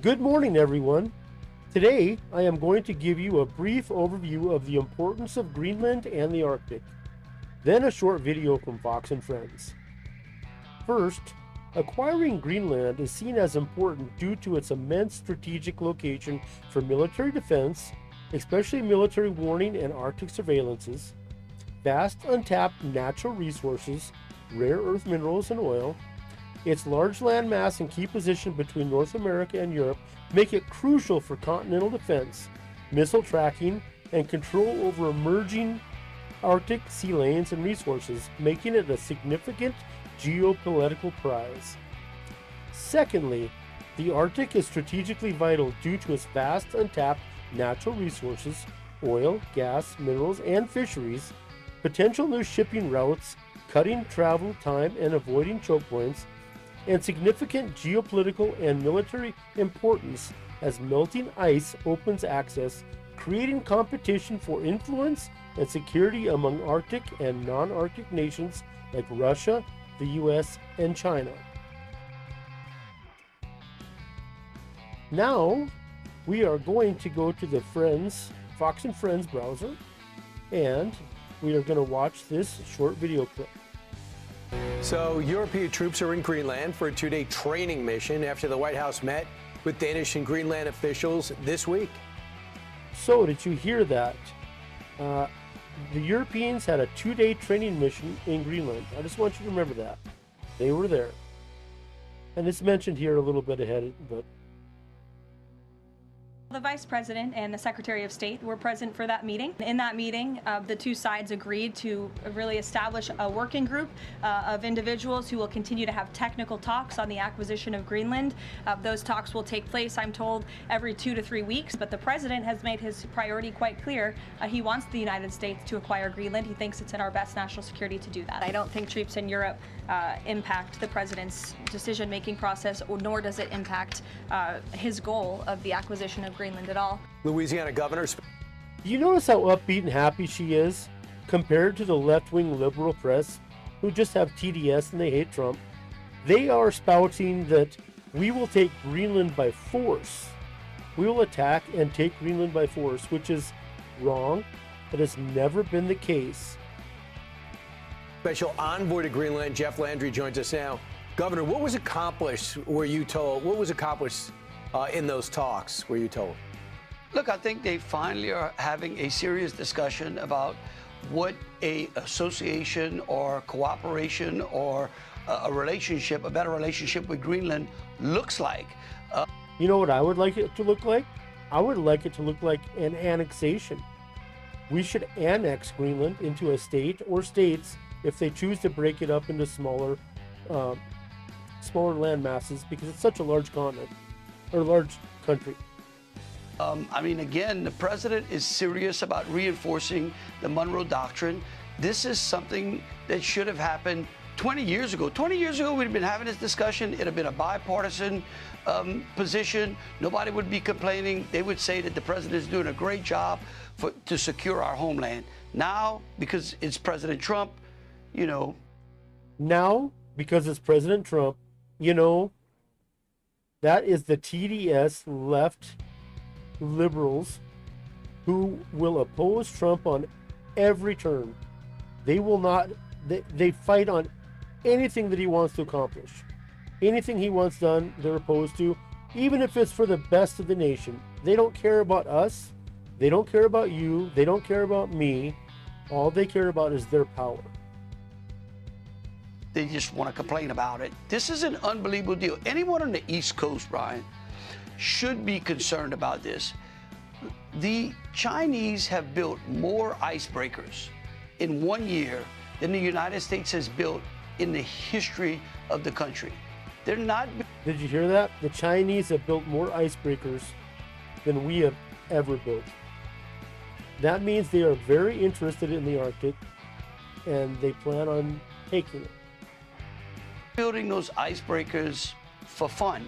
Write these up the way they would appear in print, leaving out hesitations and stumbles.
Good morning, everyone. Today, I am going to give you a brief overview of the importance of Greenland and the Arctic, then a short video from Fox and Friends. First, acquiring Greenland is seen as important due to its immense strategic location for military defense, especially military warning and Arctic surveillances, vast untapped natural resources, rare earth minerals and oil. Its large landmass and key position between North America and Europe make it crucial for continental defense, missile tracking, and control over emerging Arctic sea lanes and resources, making it a significant geopolitical prize. Secondly, the Arctic is strategically vital due to its vast untapped natural resources, oil, gas, minerals, and fisheries, potential new shipping routes, cutting travel time and avoiding choke points, and significant geopolitical and military importance as melting ice opens access, creating competition for influence and security among Arctic and non-Arctic nations like Russia, the US, and China. Now, we are going to go to the Fox and Friends browser, and we are going to watch this short video clip. So, European troops are in Greenland for a two-day training mission after the White House met with Danish and Greenland officials this week. So, did you hear that? The Europeans had a two-day training mission in Greenland. I just want you to remember that. They were there. And it's mentioned here a little bit ahead, but the Vice President and the Secretary of State were present for that meeting. In that meeting, the two sides agreed to really establish a working group of individuals who will continue to have technical talks on the acquisition of Greenland. Those talks will take place, I'm told, every 2 to 3 weeks, but the President has made his priority quite clear. He wants the United States to acquire Greenland. He thinks it's in our best national security to do that. I don't think troops in Europe impact the President's decision-making process, nor does it impact his goal of the acquisition of Greenland at all. Louisiana governor. Do you notice how upbeat and happy she is compared to the left-wing liberal press who just have TDS and they hate Trump? They are spouting that we will take Greenland by force. We will attack and take Greenland by force, which is wrong. It has never been the case. Special envoy to Greenland, Jeff Landry, joins us now. Governor, what was accomplished, were you told? What was accomplished in those talks, were you told? Look, I think they finally are having a serious discussion about what a association or cooperation or a relationship, a better relationship with Greenland looks like. You know what I would like it to look like? I would like it to look like an annexation. We should annex Greenland into a state or states if they choose to break it up into smaller land masses, because it's such a large continent or large country. I mean, again, the president is serious about reinforcing the Monroe Doctrine. This is something that should have happened 20 years ago. 20 years ago, we'd have been having this discussion. It'd have been a bipartisan position. Nobody would be complaining. They would say that the president is doing a great job to secure our homeland. Now, because it's President Trump, you know. Now, because it's President Trump, you know, that is the TDS left liberals who will oppose Trump on every turn. They will not, they fight on anything that he wants to accomplish. Anything he wants done, they're opposed to, even if it's for the best of the nation. They don't care about us. They don't care about you. They don't care about me. All they care about is their power. They just want to complain about it. This is an unbelievable deal. Anyone on the East Coast, Brian, should be concerned about this. The Chinese have built more icebreakers in 1 year than the United States has built in the history of the country. They're not. Did you hear that? The Chinese have built more icebreakers than we have ever built. That means they are very interested in the Arctic, and they plan on taking it. Building those icebreakers for fun.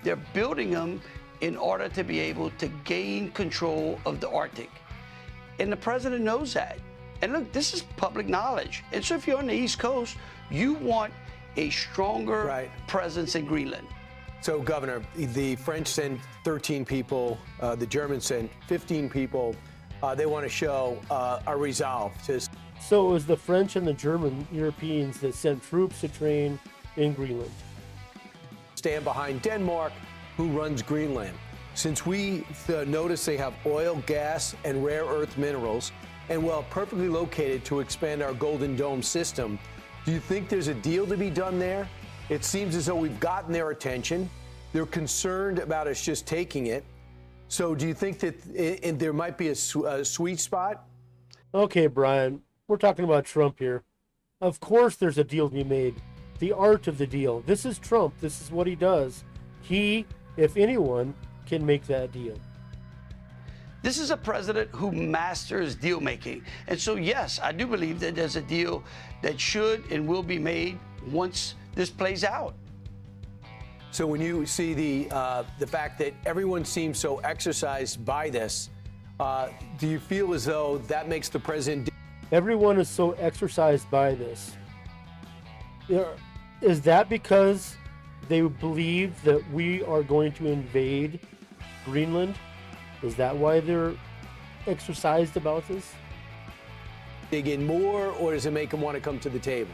They're building them in order to be able to gain control of the Arctic. And the president knows that. And look, this is public knowledge. And so if you're on the East Coast, you want a stronger presence in Greenland. So, Governor, the French sent 13 people, the Germans sent 15 people. They want to show a resolve to. So it was the French and the German Europeans that sent troops to train in Greenland. Stand behind Denmark, who runs Greenland. Since we notice they have oil, gas, and rare earth minerals, and well, perfectly located to expand our Golden Dome system, do you think there's a deal to be done there? It seems as though we've gotten their attention. They're concerned about us just taking it. So do you think that there might be a sweet spot? Okay, Brian, we're talking about Trump here. Of course there's a deal to be made. The art of the deal. This is Trump. This is what he does. He, if anyone, can make that deal. This is a president who masters deal making. And so, yes, I do believe that there's a deal that should and will be made once this plays out. So when you see the fact that everyone seems so exercised by this, do you feel as though that makes the president? Everyone is so exercised by this. Is that because they believe that we are going to invade Greenland? Is that why they're exercised about this? Dig in more, or does it make them want to come to the table?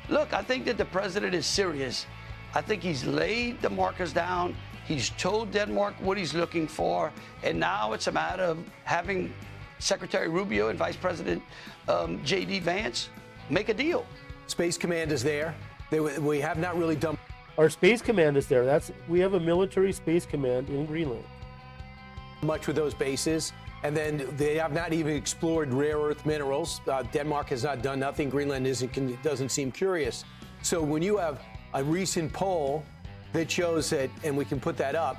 Look, I think that the president is serious. I think he's laid the markers down. He's told Denmark what he's looking for. And now it's a matter of having Secretary Rubio and Vice President J.D. Vance make a deal. Space Command is there. We have not really done. Our Space Command is there. We have a military space command in Greenland. Much with those bases. And then they have not even explored rare earth minerals. Denmark has not done nothing. Greenland doesn't seem curious. So when you have a recent poll that shows that, and we can put that up,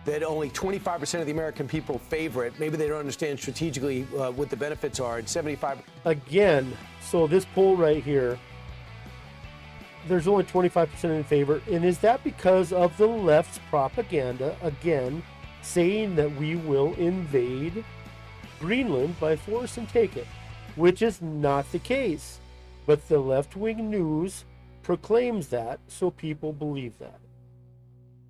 that only 25% of the American people favor it. Maybe they don't understand strategically what the benefits are. It's 75. Again, so this poll right here, there's only 25% in favor. And is that because of the left's propaganda, again, saying that we will invade Greenland by force and take it, which is not the case. But the left-wing news proclaims that, so people believe that.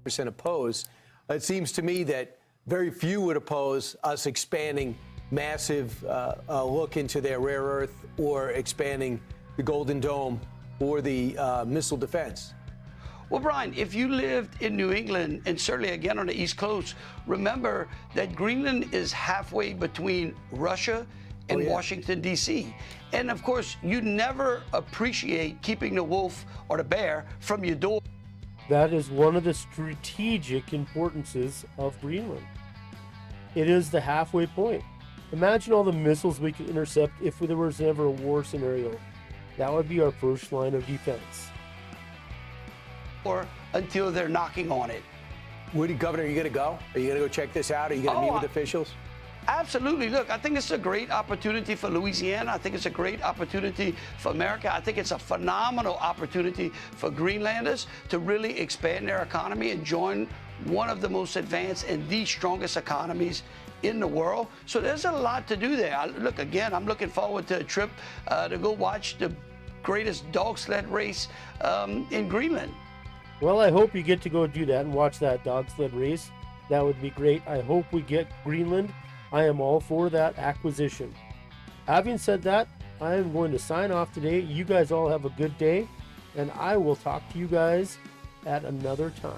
Percent oppose. It seems to me that very few would oppose us expanding massive look into their rare earth or expanding the Golden Dome or the missile defense. Well, Brian, if you lived in New England, and certainly again on the East Coast, remember that Greenland is halfway between Russia and Washington, D.C. And of course, you never appreciate keeping the wolf or the bear from your door. That is one of the strategic importances of Greenland. It is the halfway point. Imagine all the missiles we could intercept if there was ever a war scenario. That would be our first line of defense. Or until they're knocking on it. Woody, Governor, are you going to go? Are you going to go check this out? Are you going to meet with officials? Absolutely. Look, I think it's a great opportunity for Louisiana. I think it's a great opportunity for America. I think it's a phenomenal opportunity for Greenlanders to really expand their economy and join one of the most advanced and the strongest economies in the world. So there's a lot to do there. Look, again, I'm looking forward to a trip to go watch the greatest dog sled race in Greenland. Well, I hope you get to go do that and watch that dog sled race. That would be great. I hope we get Greenland. I am all for that acquisition. Having said that, I am going to sign off today. You guys all have a good day, and I will talk to you guys at another time.